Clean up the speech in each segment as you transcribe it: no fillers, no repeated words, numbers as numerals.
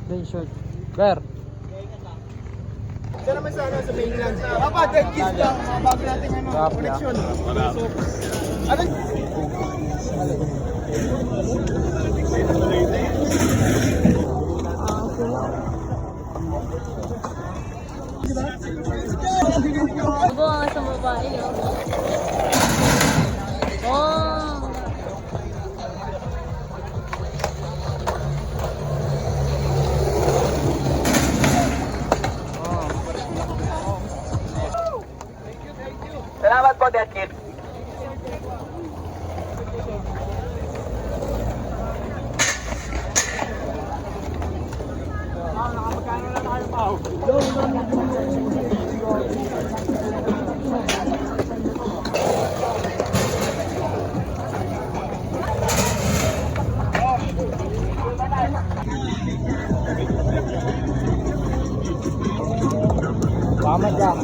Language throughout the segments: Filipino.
Then short. Ber. Diyan naman sa mainland. Papa, dead kids lang. Bago natin connection. Ano? Abo nga sa babae, oh. Salamat po, dead kid. Nakamagkano na tayo, Pao? Tama dyan.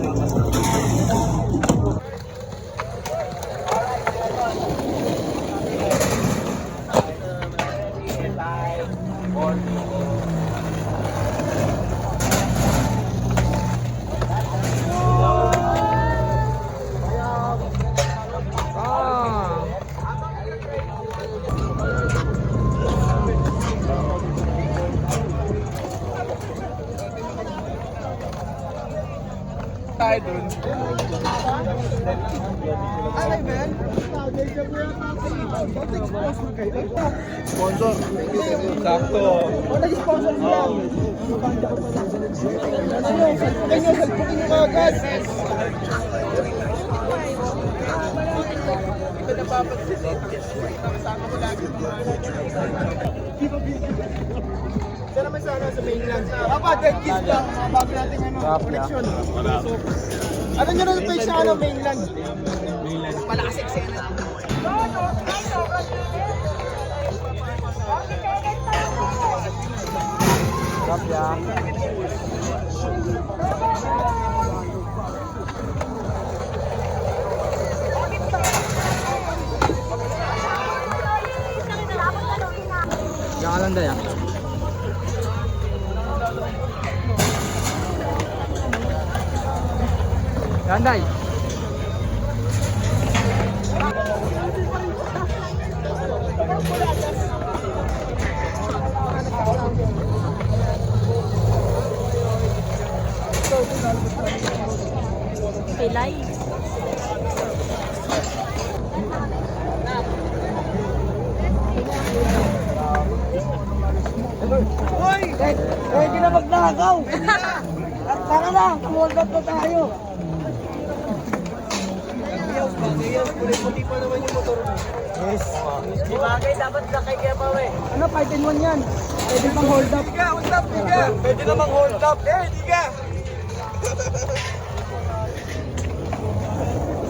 Tayo dun. Ano Ben? Sponsor. Sakto. O, nag-sponsor siya. Ano yung salpukin nyo agad? Ito na papansin. Nakasama ko lagi. Diyan naman sa mainland. Papa, dead kids lang. Bago natin connection. Ano nyo na page sa mainland? Palakasik-sik. Stop ya. Jangan anda ya. Gandai. Pilay. Hoy! Pwede na magnakaw. Tara na, hold up na tayo. Puti pa naman yung motor mo. Yes. Di bagay, dapat lakay kaya pa we. Ano, 5 in 1 yan. Pwede pang hold up. Diga, hold up, diga. Pwede namang hold up. Diga.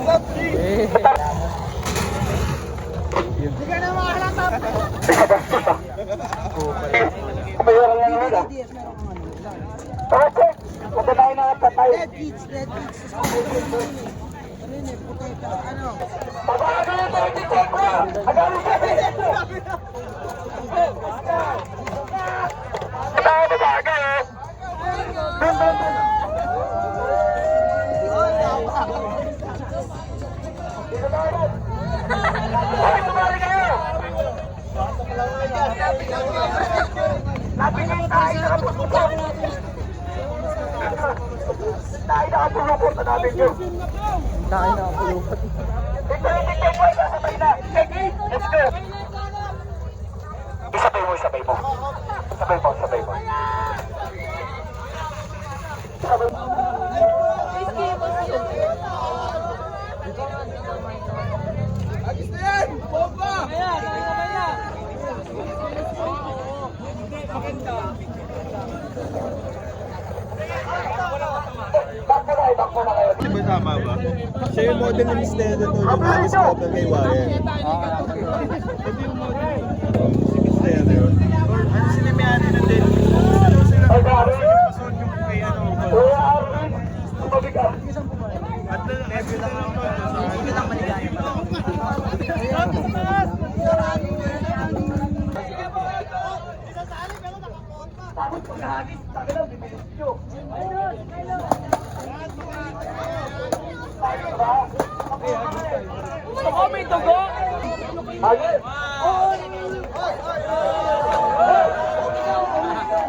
Stop, G. Diga na mga halata. Mayroon lang naman ah. Okay, punta tayo na patay. Dead kids. Ano yun eh, puti ka, ano? Tayo nakapulupot na namin yun. Tayo na ako lupat. Let's go. Isabay mo. Agis na yan! Bomba! Bakbo na kayo. Di ba tama ba? Siya yung model ng Miss Neda to, yung discover kay Wyatt. Ito yung model. Si Miss Neda yun. Or ano sila may ano na din? Ano sila? Pasod yung kay ano. At level lang ako. Sige lang maligaya. Nakahagis, tayo lang, bibilis nyo. Gusto ko may dugo? Agis!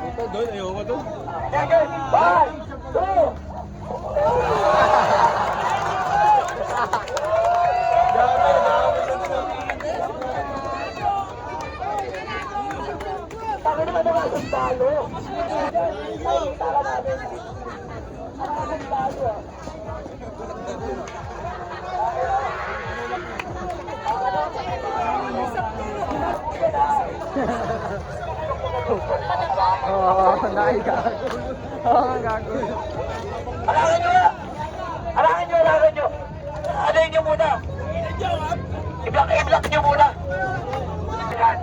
Ito doon, ayoko doon. Agis! 1, 2! Bakit naman naman ang talo? Tala natin. Ang talo. Oo, nakagago. Oo, gago. Alangin nyo! Alangin nyo, alangin nyo! Alayin nyo muna! I-block nyo muna! Yan.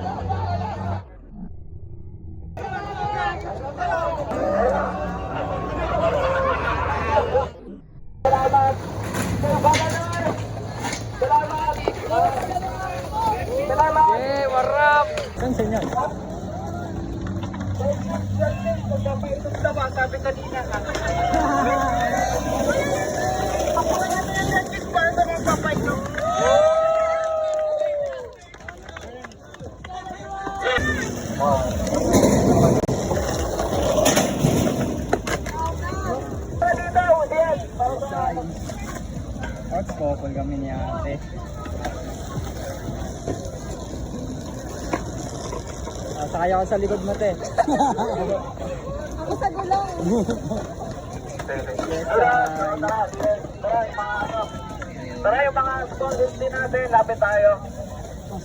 Salamat! Salamat! Salamat! Eh, warap. Saan sa inyo? Magpapaitog na ba? Sabi kanina. Paano magpapaitog? Couple kami ni ate. Sakay ako sa likod mo, te. Ako sa gulong. Yes, Tara yung mga sponsors din natin, lapit tayo.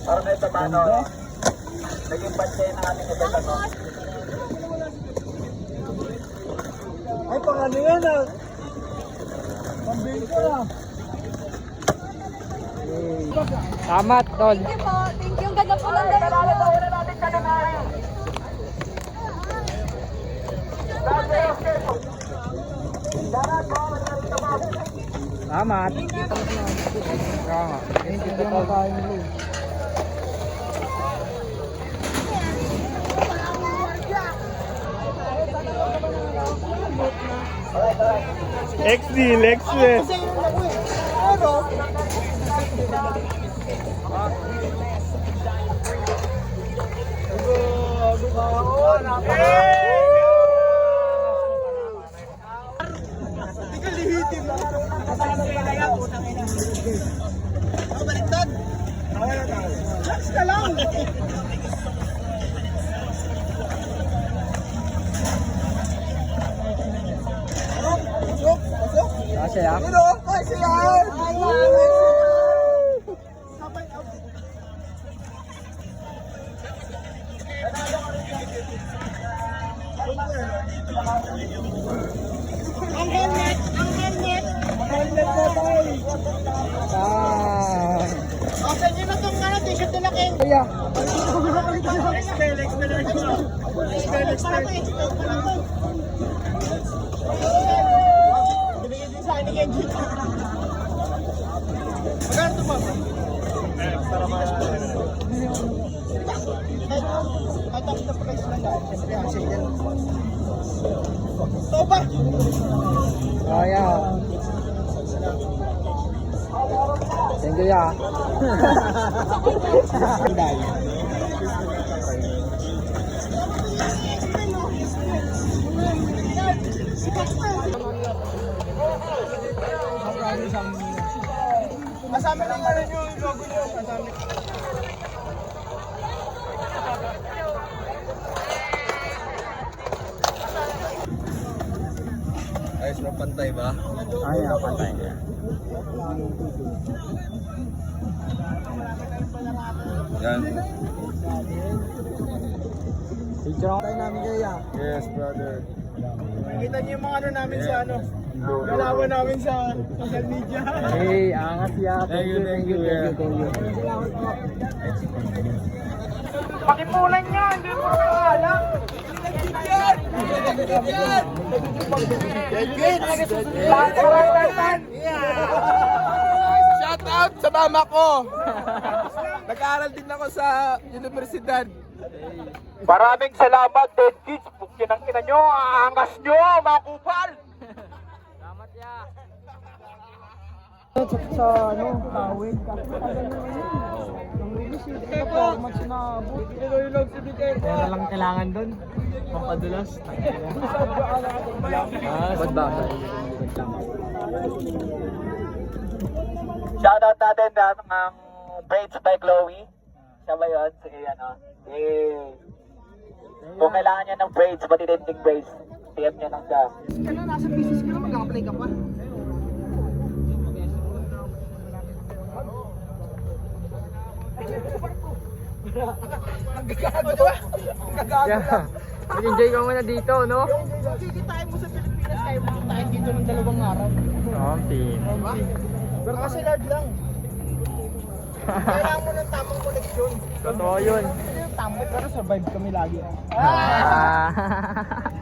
Para na ito paano, naging pansay na ating ito ano. Ay, pang ano yan, ah. Pambili ka lang. Salamat, tol. Thank you po. Thank you. Ang ganda po ng dala Kalala mo. pa una natin kalunahin. Salamat. Thank you. Thank you po kain mo. XD, Lexus. Kasi ah. Sa inyo na itong ano, t-shirt nila King. Kuya. Binigyan din sa akin ni Kenji. Magkano ito ba? Kahit tapos na price lang dahil. Siyempre ang sale. Ito ba? Kaya. Thank you, ya. Kasama lang ano yung logo nyo. Kasama. Ayos na pantay ba? Ay, pantay niya. Yan. Picture ako tayo namin kaya. Yes, brother. Nakita niyo yung mga ano namin sa ano. Galawan namin sa social media. Hey, angas ya. Thank you, thank you. Pakipunan niyo, hindi mo alam. Shout out sa mama ko. Nag-aaral din ako sa universidad. Maraming salamat, Dead Kids. Pukin ang ina nyo, aangas nyo, mga kupal. Salamat ya. Sa ano, tawid. Kasi tagal na yun. Ang release yun. Ito po, mas sinabot. Meron lang kailangan doon. Pampadulas. Ba't ba? Shoutout natin ang Braids by Chloe. Siya ba yun? Si ano? Kung kailangan niya ng braids, matitinding braids, PM niya lang siya. Ano, nasa business ka na, mag-apply ka pa. Yeah. Mag-enjoy ka muna dito, no? Sige tayo mo sa Pilipinas, tayo mo tayo dito ng 2 araw. Okay. Pero kasi large lang. Kailangan mo ng tamang koneksyon. Totoo yun. Hindi yung tambay, pero survive kami lagi.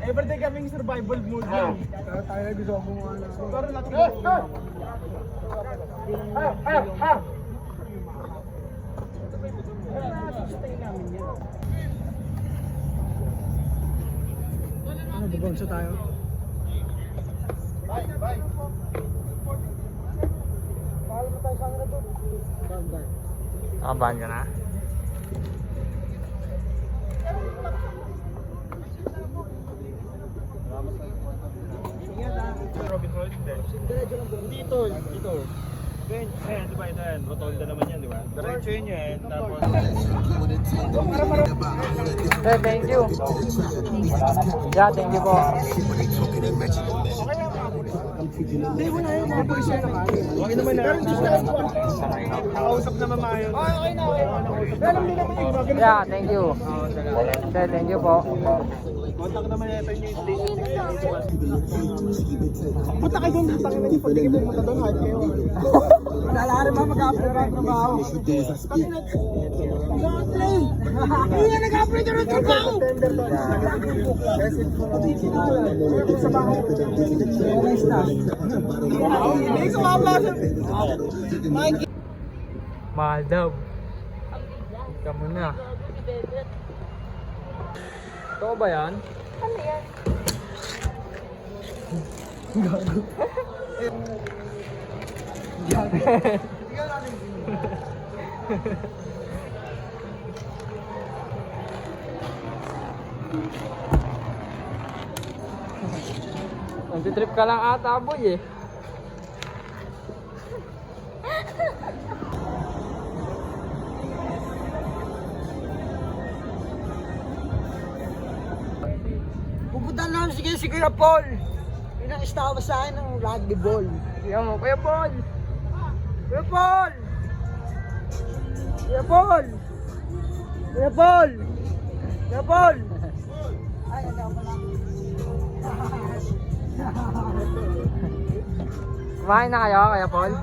Everyday kaming survival mode lang. Pero tayo na gusto ko mga ano. Pero natin. Ano, bubonso tayo? Bye. Paano mo tayo saan na to? Bye. Nakabahan ka na? Dito. Ayan, di ba ito yan? Rotonda naman yan, di ba? Diretso yun yan. Tapos... Thank you. Yeah, thank you po. Hindi mo na yun, mga pulisya na kaya. Okay naman na. Pero hindi sila Nakausap naman maayos. Okay na. Pero hindi naman yung mga ganun. Yeah, thank you. Okay, thank you po. Contact naman yata yung station. Punta kayo doon, tangin na yung pagiging pumunta doon, hype kayo. Nalari mga mag-a-apply ng trabaho. Hindi nga nag-a-apply ka ng trabaho! Sa bahay. Hindi ko mapasok. Mahal daw. Ika mo na. Totoo ba yan? Ano yan? Nagtitrip ka lang ata, boy eh. Pupunta namin si Kuya Paul. Yun ang istawa sa akin ng rugby ball. Tingnan mo, Kuya Paul. Kuya Paul! Kuya Paul! Kuya Paul! Kuya Paul! Ay, nagawa pala. Kumain na kayo, Kuya Paul?